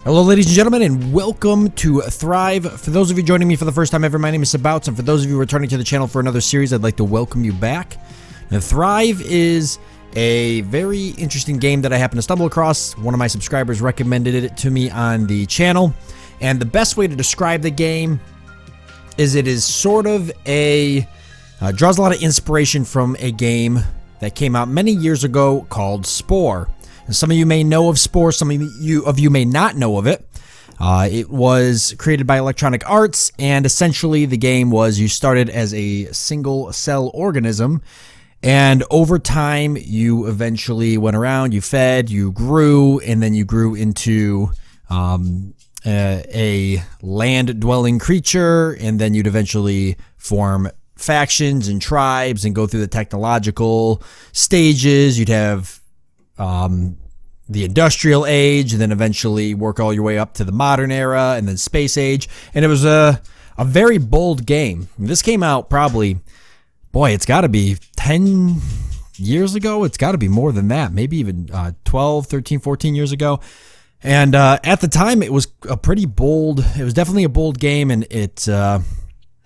Hello ladies and gentlemen, and welcome to Thrive. For those of you joining me for the first time ever, my name is Sabouts, and for those of you returning to the channel for another series, I'd like to welcome you back. Now, Thrive is a very interesting game that I happened to stumble across. One of my subscribers recommended it to me on the channel, and the best way to describe the game is it is sort of a draws a lot of inspiration from a game that came out many years ago called Spore. And some of you may know of Spore, some of you may not know of it. It was created by Electronic Arts, and essentially the game was you started as a single cell organism, and over time you eventually went around, you fed, you grew, and then you grew into a land-dwelling creature, and then you'd eventually form factions and tribes and go through the technological stages. You'd have the industrial age, and then eventually work all your way up to the modern era and then space age. And it was a very bold game. This came out probably, boy, it's got to be 10 years ago. It's got to be more than that, maybe even 12, 13, 14 years ago. And at the time, it was a pretty bold, it was definitely a bold game, and it got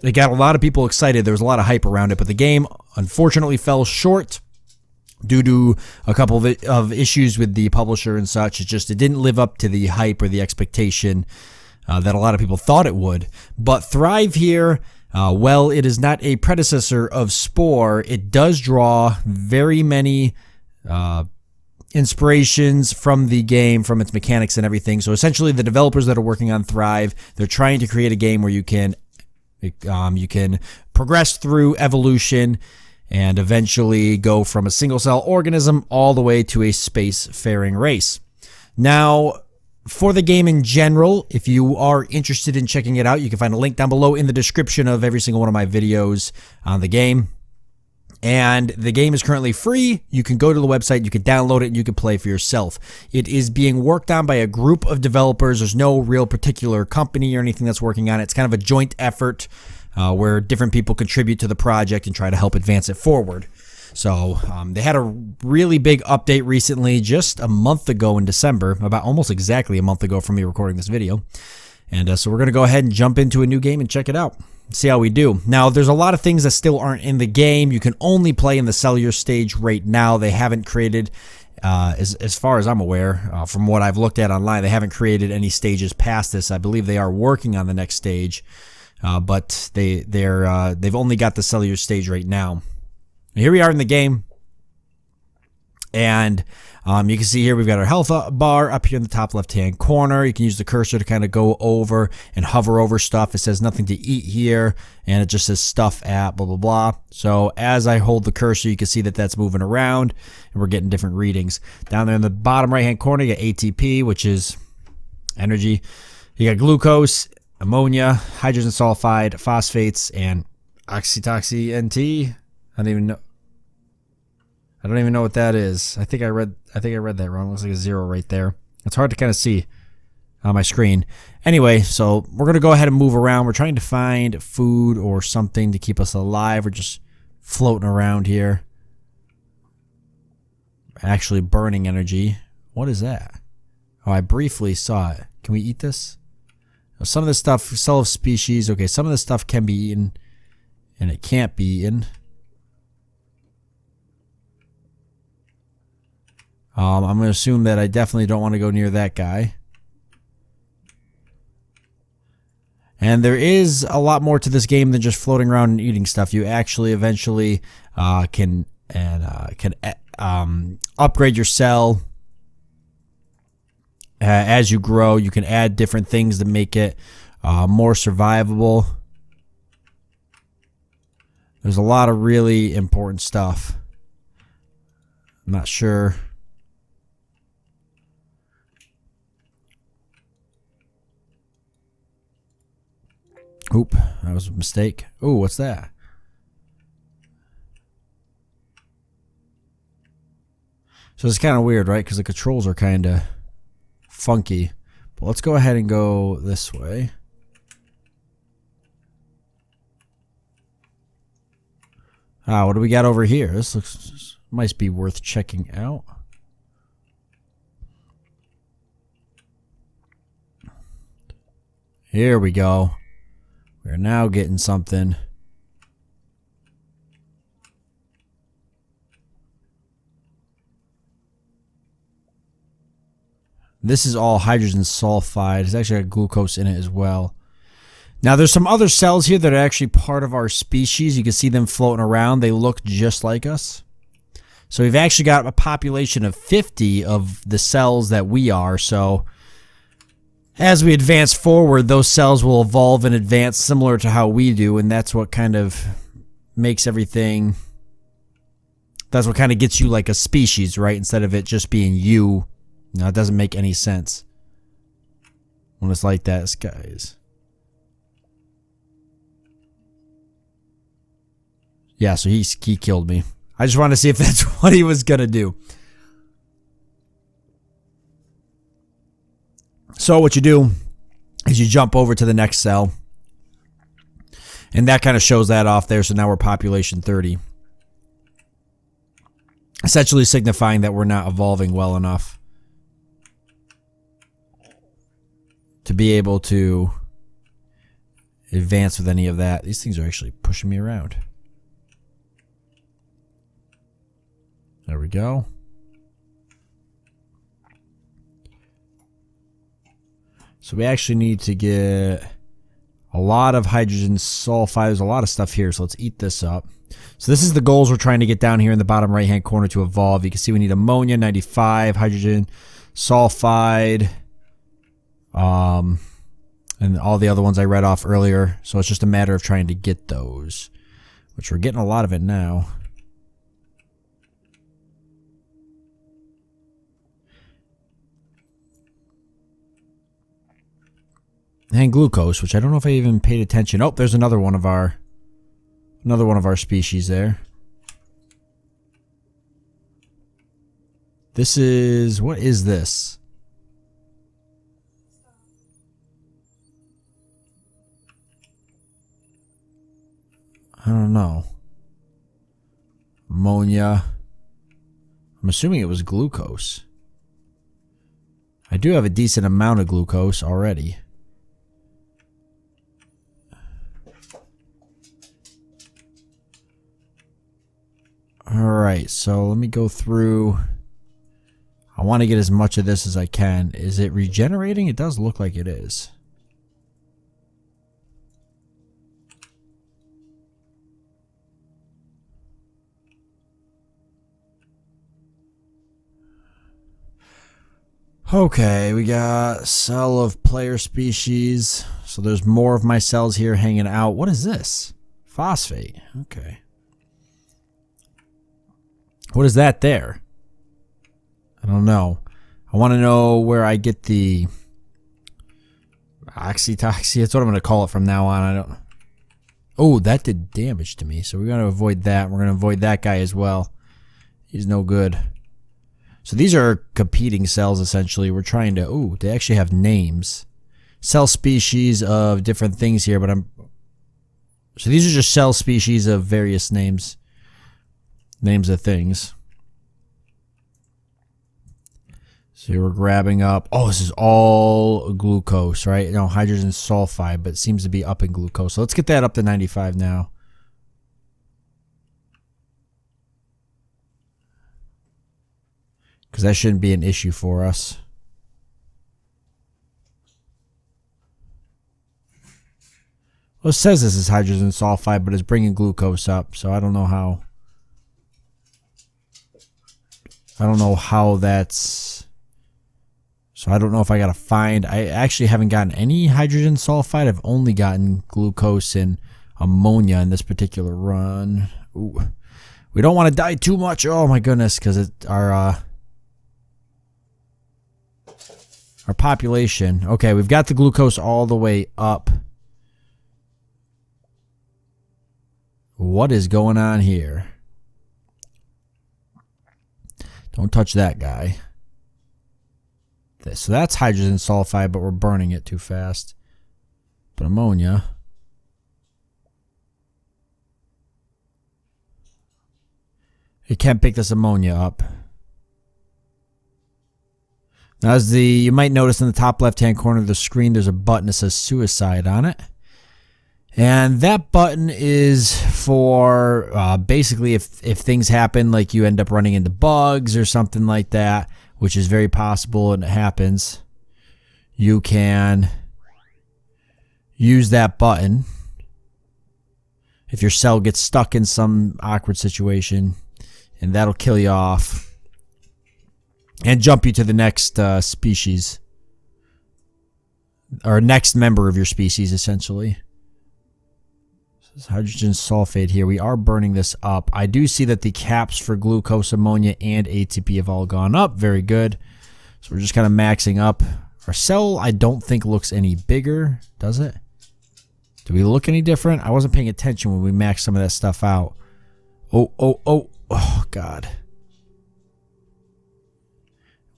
a lot of people excited. There was a lot of hype around it, but the game unfortunately fell short due to a couple of issues with the publisher and such. It didn't live up to the hype or the expectation that a lot of people thought it would. But Thrive here, well, it is not a predecessor of Spore. It does draw very many inspirations from the game, from its mechanics and everything. So essentially the developers that are working on Thrive, they're trying to create a game where you can progress through evolution and eventually go from a single-cell organism all the way to a space-faring race. Now, for the game in general, if you are interested in checking it out, you can find a link down below in the description of every single one of my videos on the game. And the game is currently free. You can go to the website, you can download it, and you can play for yourself. It is being worked on by a group of developers. There's no real particular company or anything that's working on it. It's kind of a joint effort where different people contribute to the project and try to help advance it forward. So they had a really big update recently, just a month ago in December, about almost exactly a month ago from me recording this video. And so we're going to go ahead and jump into a new game and check it out. See how we do. Now, there's a lot of things that still aren't in the game. You can only play in the cellular stage right now. They haven't created, as far as I'm aware, from what I've looked at online, they haven't created any stages past this. I believe they are working on the next stage. But they've only got the cellular stage right now. Here we are in the game, and you can see here we've got our health bar up here in the top left-hand corner. You can use the cursor to kind of go over and hover over stuff. It says nothing to eat here, and it just says stuff at blah, blah, blah. So as I hold the cursor, you can see that that's moving around, and we're getting different readings. Down there in the bottom right-hand corner, you got ATP, which is energy. You got glucose, ammonia, hydrogen sulfide, phosphates, and oxytocin-NT. I don't even know what that is. I think I read that wrong. It looks like a 0 right there. It's hard to kind of see on my screen. Anyway, so we're going to go ahead and move around. We're trying to find food or something to keep us alive. We're just floating around here. Actually burning energy. What is that? Oh, I briefly saw it. Can we eat this? Some of this stuff, cell of species. Okay, some of this stuff can be eaten, and it can't be eaten. I'm going to assume that I definitely don't want to go near that guy. And there is a lot more to this game than just floating around and eating stuff. You actually eventually can upgrade your cell. As you grow, you can add different things to make it more survivable. There's a lot of really important stuff. I'm not sure. Oop, that was a mistake. Ooh, what's that? So it's kind of weird, right? Because the controls are kind of funky. But let's go ahead and go this way. What do we got over here? This might be worth checking out. Here we go. We're now getting something. This is all hydrogen sulfide. It's actually got glucose in it as well. Now, there's some other cells here that are actually part of our species. You can see them floating around. They look just like us. So we've actually got a population of 50 of the cells that we are. So as we advance forward, those cells will evolve and advance similar to how we do. And that's what kind of makes everything... That's what kind of gets you like a species, right? Instead of it just being you. No, it doesn't make any sense when it's like that, guys. Yeah, so he killed me. I just wanted to see if that's what he was going to do. So what you do is you jump over to the next cell. And that kind of shows that off there. So now we're population 30. Essentially signifying that we're not evolving well enough to be able to advance with any of that. These things are actually pushing me around. There we go. So we actually need to get a lot of hydrogen sulfide. There's a lot of stuff here, so let's eat this up. So this is the goals we're trying to get down here in the bottom right-hand corner to evolve. You can see we need ammonia, 95, hydrogen sulfide, and all the other ones I read off earlier. So it's just a matter of trying to get those, which we're getting a lot of it now. And glucose, which I don't know if I even paid attention. Oh, there's another one of our species there. This is, what is this? I don't know. Ammonia. I'm assuming it was glucose. I do have a decent amount of glucose already. Alright, so let me go through. I want to get as much of this as I can. Is it regenerating? It does look like it is. Okay, we got cell of player species. So there's more of my cells here hanging out. What is this? Phosphate. Okay. What is that there? I don't know. I want to know where I get the oxytoxy. That's what I'm going to call it from now on. I don't. Oh, that did damage to me. So we're going to avoid that. We're going to avoid that guy as well. He's no good. So these are competing cells essentially. We're trying to. Ooh, they actually have names. Cell species of different things here, but I'm. So these are just cell species of various names. Names of things. So we're grabbing up. Oh, this is all glucose, right? No, hydrogen sulfide, but it seems to be up in glucose. So let's get that up to 95 now. Because that shouldn't be an issue for us. Well, it says this is hydrogen sulfide, but it's bringing glucose up. So I don't know how. I don't know how that's... So I don't know if I gotta find... I actually haven't gotten any hydrogen sulfide. I've only gotten glucose and ammonia in this particular run. Ooh. We don't want to die too much. Oh my goodness, because our population... Okay, we've got the glucose all the way up. What is going on here? Don't touch that guy. So that's hydrogen sulfide, but we're burning it too fast. But ammonia. It can't pick this ammonia up. Now, you might notice in the top left-hand corner of the screen, there's a button that says suicide on it. And that button is for basically if things happen, like you end up running into bugs or something like that, which is very possible and it happens, you can use that button. If your cell gets stuck in some awkward situation, and that'll kill you off and jump you to the next species, or next member of your species, essentially. This is hydrogen sulfate here. We are burning this up. I do see that the caps for glucose, ammonia, and ATP have all gone up. Very good. So we're just kind of maxing up. Our cell, I don't think, looks any bigger, does it? Do we look any different? I wasn't paying attention when we maxed some of that stuff out. Oh, God.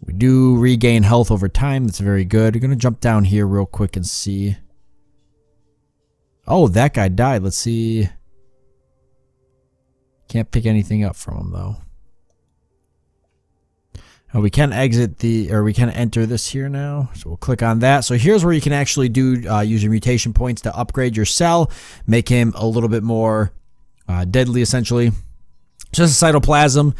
We do regain health over time. That's very good. We're going to jump down here real quick and see. Oh, that guy died. Let's see. Can't pick anything up from him, though. We can exit we can enter this here now. So we'll click on that. So here's where you can actually do use your mutation points to upgrade your cell, make him a little bit more deadly, essentially. Just a cytoplasm.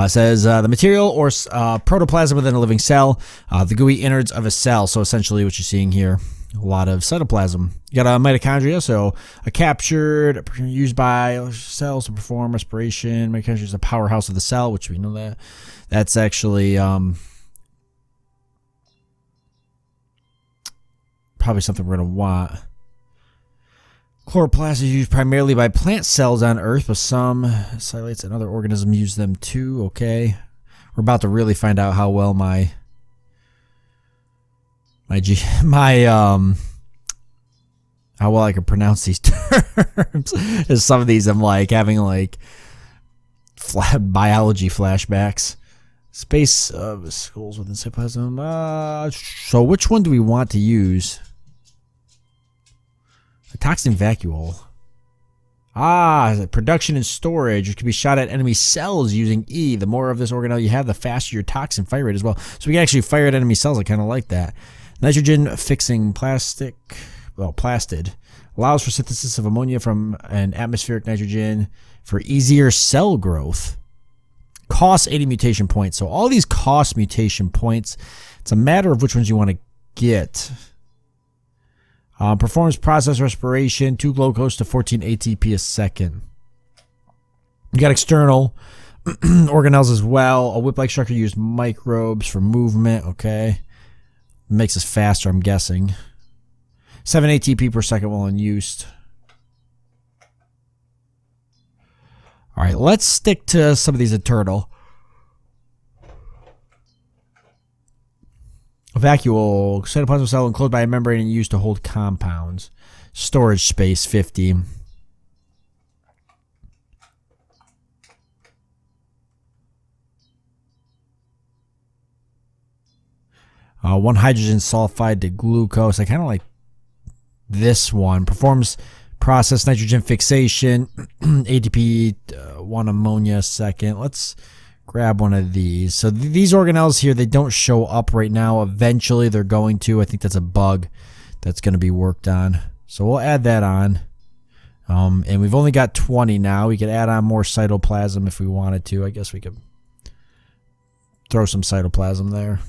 Says the material or protoplasm within a living cell, the gooey innards of a cell. So essentially what you're seeing here, a lot of cytoplasm. You got a mitochondria, so a captured, used by cells to perform respiration. Mitochondria is the powerhouse of the cell, which we know that. That's actually probably something we're going to want. Chloroplast is used primarily by plant cells on Earth, but some cylates and other organisms use them too. Okay, we're about to really find out how well how well I can pronounce these terms. As some of these I'm like having like biology flashbacks. Space schools within cytoplasm. So which one do we want to use? A toxin vacuole. Production and storage. It can be shot at enemy cells using E. The more of this organelle you have, the faster your toxin fire rate as well. So we can actually fire at enemy cells. I kind of like that. Nitrogen fixing plastid. Allows for synthesis of ammonia from an atmospheric nitrogen for easier cell growth. Costs 80 mutation points. So all these cost mutation points. It's a matter of which ones you want to get. Performs process respiration, 2 glucose to 14 ATP a second. You got external organelles as well. A whip-like structure used microbes for movement. Okay. Makes us faster, I'm guessing. 7 ATP per second while unused. All right, let's stick to some of these internal. A vacuole, cytoplasm cell enclosed by a membrane and used to hold compounds. Storage space 50. One hydrogen sulfide to glucose. I kind of like this one. Performs process nitrogen fixation. ATP 1 ammonia a second. Let's grab one of these. So these organelles here, they don't show up right now. Eventually they're going to. I think that's a bug that's going to be worked on. So we'll add that on. And we've only got 20 now. We could add on more cytoplasm if we wanted to. I guess we could throw some cytoplasm there.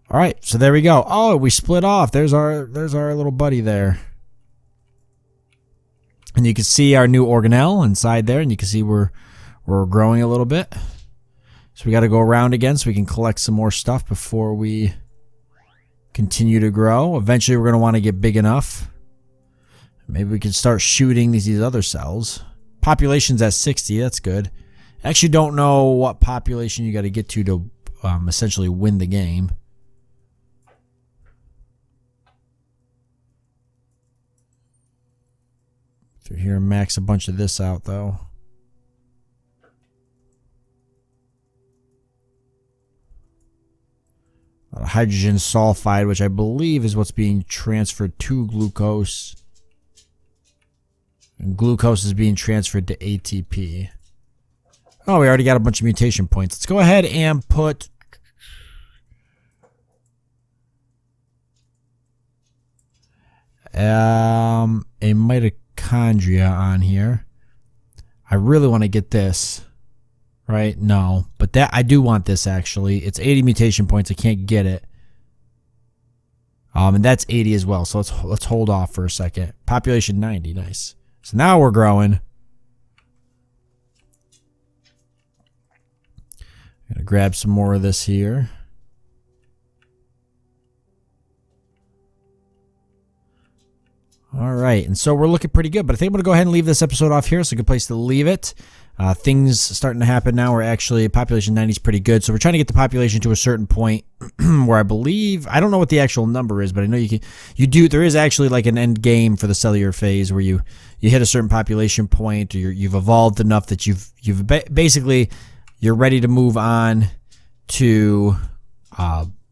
All right, so there we go. Oh, we split off. There's our little buddy there. And you can see our new organelle inside there, and you can see we're growing a little bit. So we got to go around again so we can collect some more stuff before we continue to grow. Eventually, we're going to want to get big enough. Maybe we can start shooting these other cells. Population's at 60. That's good. I actually don't know what population you got to get to essentially win the game. Through here and max a bunch of this out, though. Hydrogen sulfide, which I believe is what's being transferred to glucose. And glucose is being transferred to ATP. Oh, we already got a bunch of mutation points. Let's go ahead and put a mitochondria on here. I really want to get this. Right? No. But that I do want this, actually. It's 80 mutation points. I can't get it. And that's 80 as well. So let's hold off for a second. Population 90. Nice. So now we're growing. I'm going to grab some more of this here. All right, and so we're looking pretty good, but I think I'm going to go ahead and leave this episode off here. It's a good place to leave it. Things starting to happen now where actually population 90 is pretty good. So we're trying to get the population to a certain point where I believe, I don't know what the actual number is, but I know there is actually like an end game for the cellular phase where you hit a certain population point, or you've evolved enough that basically you're ready to move on to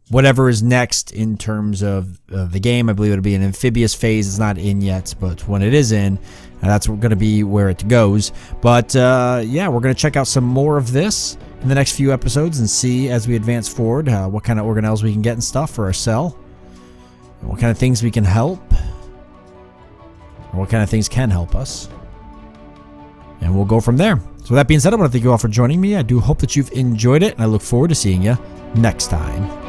whatever is next in terms of the game. I believe it'll be an amphibious phase. It's not in yet, but when it is in, that's going to be where it goes. But yeah, we're going to check out some more of this in the next few episodes and see as we advance forward what kind of organelles we can get and stuff for our cell, and what kind of things we can help, or what kind of things can help us, and we'll go from there. So with that being said, I want to thank you all for joining me. I do hope that you've enjoyed it, and I look forward to seeing you next time.